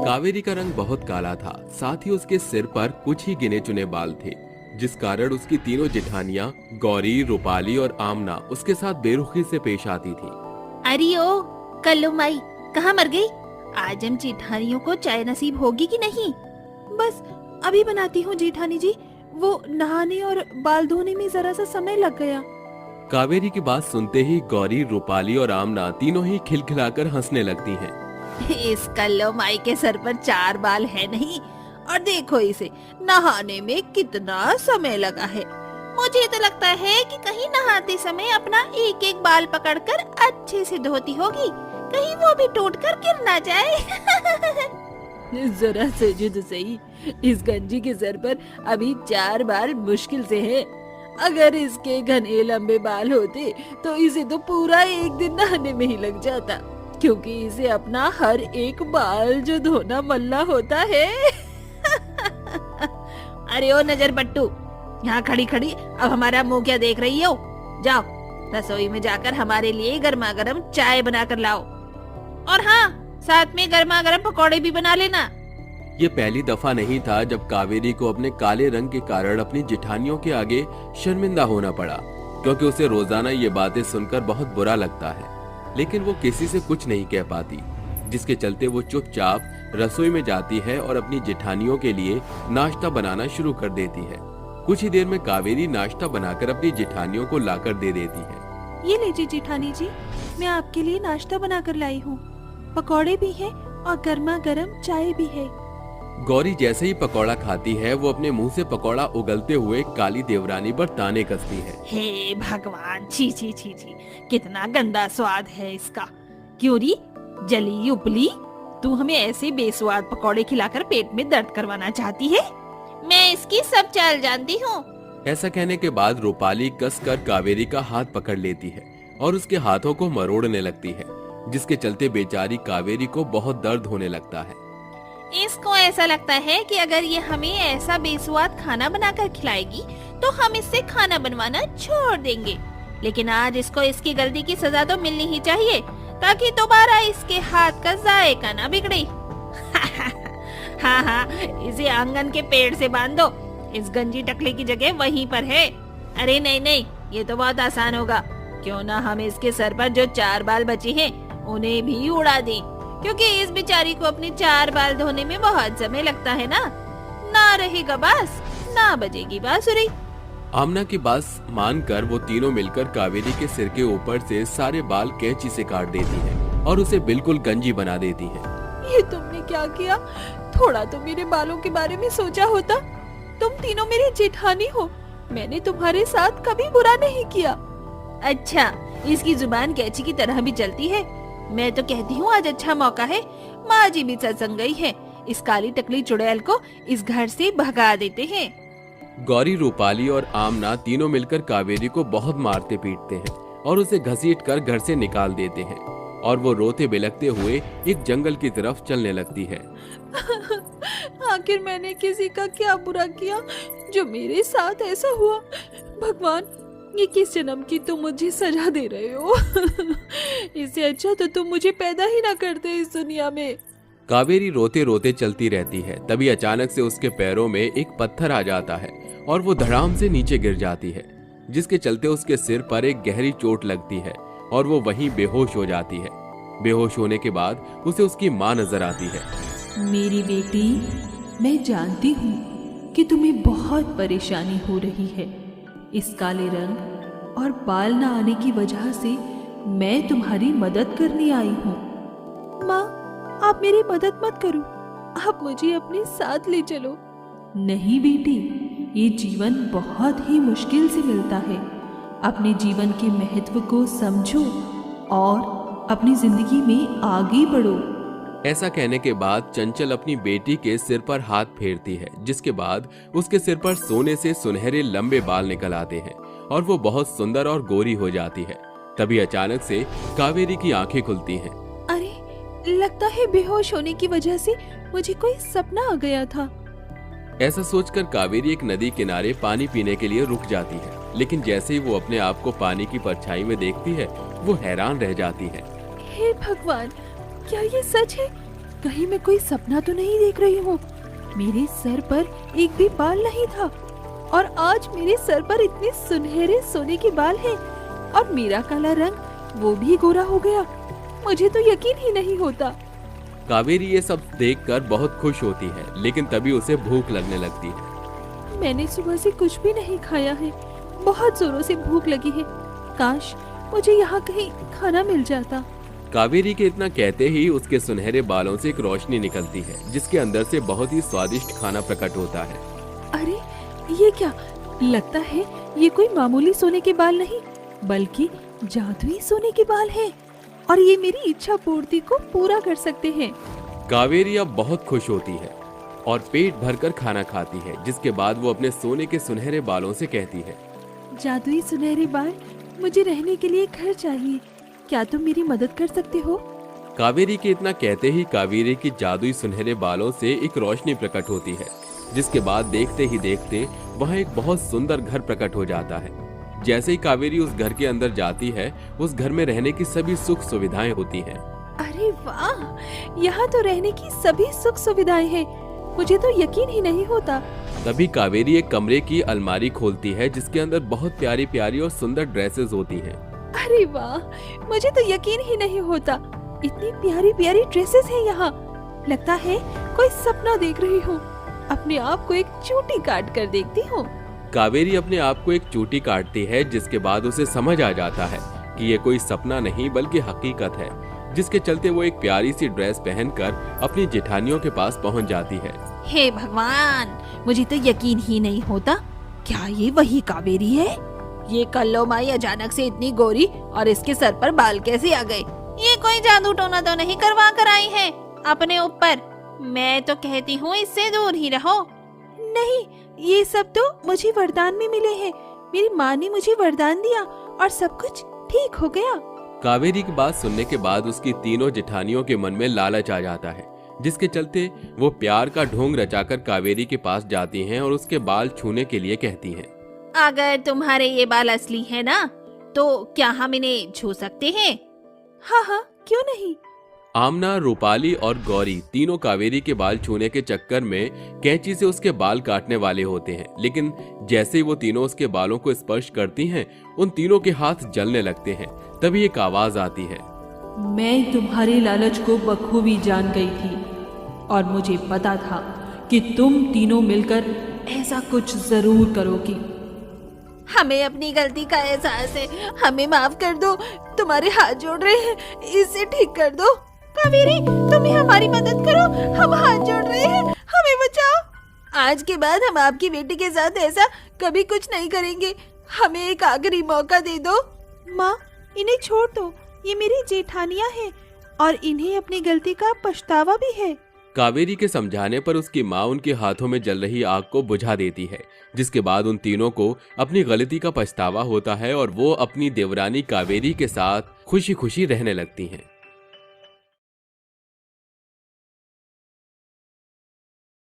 कावेरी का रंग बहुत काला था, साथ ही उसके सिर पर कुछ ही गिने चुने बाल थे, जिस कारण उसकी तीनों जेठानियां गौरी, रूपाली और आमना उसके साथ बेरुखी से पेश आती थी। अरे ओ कल्लू माई, कहाँ मर गई? आज हम जेठानियों को चाय नसीब होगी कि नहीं? बस अभी बनाती हूँ जेठानी जी, वो नहाने और बाल धोने में जरा सा समय लग गया। कावेरी की बात सुनते ही गौरी, रूपाली और आमना तीनों ही खिलखिलाकर हंसने लगती हैं। इस कल्लू माई के सर पर 4 बाल है नहीं, और देखो इसे नहाने में कितना समय लगा है। मुझे तो लगता है कि कहीं नहाते समय अपना एक एक बाल पकड़कर अच्छे से धोती होगी, कहीं वो भी टूटकर गिर ना जाए। जरा सोचो तो सही, इस गंजी के सर पर अभी 4 बाल मुश्किल से है। अगर इसके घने लंबे बाल होते तो इसे तो पूरा एक दिन नहाने में ही लग जाता, क्योंकि इसे अपना हर एक बाल जो धोना मल्ला होता है। अरे ओ नजर बट्टू, यहाँ खड़ी खड़ी अब हमारा मुंह क्या देख रही हो? जाओ रसोई में जाकर हमारे लिए गर्मा गर्म चाय बना कर लाओ, और हाँ, साथ में गर्मा गर्म पकौड़े भी बना लेना। ये पहली दफा नहीं था जब कावेरी को अपने काले रंग के कारण अपनी जेठानियों के आगे शर्मिंदा होना पड़ा, क्योंकि उसे रोजाना ये बातें सुनकर बहुत बुरा लगता है, लेकिन वो किसी से कुछ नहीं कह पाती, जिसके चलते वो चुपचाप रसोई में जाती है और अपनी जेठानियों के लिए नाश्ता बनाना शुरू कर देती है। कुछ ही देर में कावेरी नाश्ता बनाकर अपनी जेठानियों को लाकर दे देती है। ये लीजिए जेठानी जी, मैं आपके लिए नाश्ता बना कर लाई हूँ। पकौड़े भी हैं और गर्मा गर्म चाय भी है। गौरी जैसे ही पकौड़ा खाती है, वो अपने मुंह से पकौड़ा उगलते हुए काली देवरानी पर ताने कसती है। हे भगवान, छी छी छी छी, कितना गंदा स्वाद है इसका। क्यों री जली उपली, तू हमें ऐसे बेस्वाद पकौड़े खिलाकर पेट में दर्द करवाना चाहती है? मैं इसकी सब चाल जानती हूँ। ऐसा कहने के बाद रूपाली कसकर कावेरी का हाथ पकड़ लेती है और उसके हाथों को मरोड़ने लगती है, जिसके चलते बेचारी कावेरी को बहुत दर्द होने लगता है। इसको ऐसा लगता है कि अगर ये हमें ऐसा बेस्वाद खाना बनाकर खिलाएगी तो हम इससे खाना बनवाना छोड़ देंगे, लेकिन आज इसको इसकी गलती की सजा तो मिलनी ही चाहिए, ताकि दोबारा इसके हाथ का जायका ना बिगड़े। हाँ हाँ, इसे आंगन के पेड़ से बांध दो, इस गंजी टकले की जगह वहीं पर है। अरे नहीं नहीं, ये तो बहुत आसान होगा। क्यों ना हम इसके सर पर जो 4 बाल बचे हैं उन्हें भी उड़ा दें, क्योंकि इस बेचारी को अपने 4 बाल धोने में बहुत समय लगता है ना रहेगा बांस, ना बजेगी बांसुरी। आमना की बात मानकर वो तीनों मिलकर कावेरी के सिर के ऊपर से सारे बाल कैंची से काट देती हैं और उसे बिल्कुल गंजी बना देती हैं। ये तुमने क्या किया? थोड़ा तो मेरे बालों के बारे में सोचा होता। तुम तीनों मेरी जेठानी हो, मैंने तुम्हारे साथ कभी बुरा नहीं किया। अच्छा, इसकी जुबान कैंची की तरह भी चलती है। मैं तो कहती हूँ आज अच्छा मौका है, माँ जी भी सत्संग गई है, इस काली टकली चुड़ैल को इस घर से भगा देते हैं। गौरी, रूपाली और आमना तीनों मिलकर कावेरी को बहुत मारते पीटते हैं और उसे घसीट कर घर से निकाल देते हैं, और वो रोते बिलखते हुए एक जंगल की तरफ चलने लगती है। आखिर मैंने किसी का क्या बुरा किया जो मेरे साथ ऐसा हुआ? भगवान, ये किस जन्म की तुम मुझे सजा दे रहे हो? इससे अच्छा तो तुम मुझे पैदा ही ना करते इस दुनिया में। कावेरी रोते रोते चलती रहती है। तभी अचानक से उसके पैरों में एक पत्थर आ जाता है और वो धड़ाम से नीचे गिर जाती है, जिसके चलते उसके सिर पर एक गहरी चोट लगती है और वो वहीं बेहोश हो जाती है। बेहोश होने के बाद उसे उसकी माँ नजर आती है। मेरी बेटी, मैं जानती हूँ कि तुम्हें बहुत परेशानी हो रही है। इस काले रंग और बाल न आने की वजह से मैं तुम्हारी मदद करने आई हूँ। माँ, आप मेरी मदद मत करो, आप मुझे अपने साथ ले चलो। नहीं बेटी, ये जीवन बहुत ही मुश्किल से मिलता है। अपने जीवन के महत्व को समझो और अपनी जिंदगी में आगे बढ़ो। ऐसा कहने के बाद चंचल अपनी बेटी के सिर पर हाथ फेरती है, जिसके बाद उसके सिर पर सोने से सुनहरे लंबे बाल निकल आते हैं और वो बहुत सुंदर और गोरी हो जाती है। तभी अचानक से कावेरी की आंखें खुलती हैं। अरे, लगता है बेहोश होने की वजह से मुझे कोई सपना आ गया था। ऐसा सोचकर कावेरी एक नदी किनारे पानी पीने के लिए रुक जाती है, लेकिन जैसे ही वो अपने आप को पानी की परछाई में देखती है, वो हैरान रह जाती है। हे भगवान, क्या ये सच है? कहीं मैं कोई सपना तो नहीं देख रही हूँ। मेरे सर पर एक भी बाल नहीं था और आज मेरे सर पर इतने सुनहरे सोने के बाल हैं और मेरा काला रंग वो भी गोरा हो गया। मुझे तो यकीन ही नहीं होता। कावेरी ये सब देखकर बहुत खुश होती है, लेकिन तभी उसे भूख लगने लगती है। मैंने सुबह से कुछ भी नहीं खाया है, बहुत जोरों से भूख लगी है। काश मुझे यहाँ कहीं खाना मिल जाता। कावेरी के इतना कहते ही उसके सुनहरे बालों से एक रोशनी निकलती है, जिसके अंदर से बहुत ही स्वादिष्ट खाना प्रकट होता है। अरे ये क्या, लगता है ये कोई मामूली सोने के बाल नहीं बल्कि जादुई सोने के बाल हैं और ये मेरी इच्छा पूर्ति को पूरा कर सकते हैं। कावेरी अब बहुत खुश होती है और पेट भरकर खाना खाती है, जिसके बाद वो अपने सोने के सुनहरे बालों से कहती है, जादुई सुनहरे बाल, मुझे रहने के लिए घर चाहिए, क्या तुम मेरी मदद कर सकते हो? कावेरी के इतना कहते ही कावेरी की जादुई सुनहरे बालों से एक रोशनी प्रकट होती है, जिसके बाद देखते ही देखते वहाँ एक बहुत सुंदर घर प्रकट हो जाता है। जैसे ही कावेरी उस घर के अंदर जाती है, उस घर में रहने की सभी सुख सुविधाएं होती हैं। अरे वाह, यहाँ तो रहने की सभी सुख सुविधाएं हैं, मुझे तो यकीन ही नहीं होता। तभी कावेरी एक कमरे की अलमारी खोलती है, जिसके अंदर बहुत प्यारी प्यारी और सुंदर ड्रेसेस होती हैं। अरे वाह, मुझे तो यकीन ही नहीं होता, इतनी प्यारी प्यारी ड्रेसेस हैं यहाँ। लगता है कोई सपना देख रही हूँ। अपने आप को एक चोटी काट कर देखती हूँ। कावेरी अपने आप को एक चोटी काटती है, जिसके बाद उसे समझ आ जाता है कि ये कोई सपना नहीं बल्कि हकीकत है, जिसके चलते वो एक प्यारी सी ड्रेस पहनकर अपनी जेठानियों के पास पहुंच जाती है। हे भगवान, मुझे तो यकीन ही नहीं होता, क्या ये वही कावेरी है? ये कल्लो माई अचानक से इतनी गोरी और इसके सर पर बाल कैसे आ गए? ये कोई जादू टोना तो नहीं करवा कर आई है अपने ऊपर? मैं तो कहती हूँ इससे दूर ही रहो। नहीं, ये सब तो मुझे वरदान में मिले हैं। मेरी माँ ने मुझे वरदान दिया और सब कुछ ठीक हो गया। कावेरी की बात सुनने के बाद उसकी तीनों जेठानियों के मन में लालच आ जाता है, जिसके चलते वो प्यार का ढोंग रचाकर कावेरी के पास जाती हैं और उसके बाल छूने के लिए कहती हैं। अगर तुम्हारे ये बाल असली है ना, तो क्या हम इन्हें छू सकते हैं? हाँ हाँ, क्यों नहीं। आमना, रूपाली और गौरी तीनों कावेरी के बाल छूने के चक्कर में कैंची से उसके बाल काटने वाले होते हैं, लेकिन जैसे ही वो तीनों उसके बालों को स्पर्श करती हैं, उन तीनों के हाथ जलने लगते हैं। तभी एक आवाज आती है, मैं तुम्हारे लालच को बखूबी जान गई थी और मुझे पता था कि तुम तीनों मिलकर ऐसा कुछ जरूर करोगी। हमें अपनी गलती का एहसास है, हमें माफ कर दो, तुम्हारे हाथ जोड़ रहे हैं, इसे ठीक कर दो। कावेरी, तुम ही हमारी मदद करो, हम हाथ जोड़ रहे हैं, हमें बचाओ। आज के बाद हम आपकी बेटी के साथ ऐसा कभी कुछ नहीं करेंगे, हमें एक आखिरी मौका दे दो। माँ, इन्हें छोड़ दो, ये मेरी जेठानियाँ हैं और इन्हें अपनी गलती का पछतावा भी है। कावेरी के समझाने पर उसकी माँ उनके हाथों में जल रही आग को बुझा देती है, जिसके बाद उन तीनों को अपनी गलती का पछतावा होता है और वो अपनी देवरानी कावेरी के साथ खुशी खुशी रहने लगती हैं।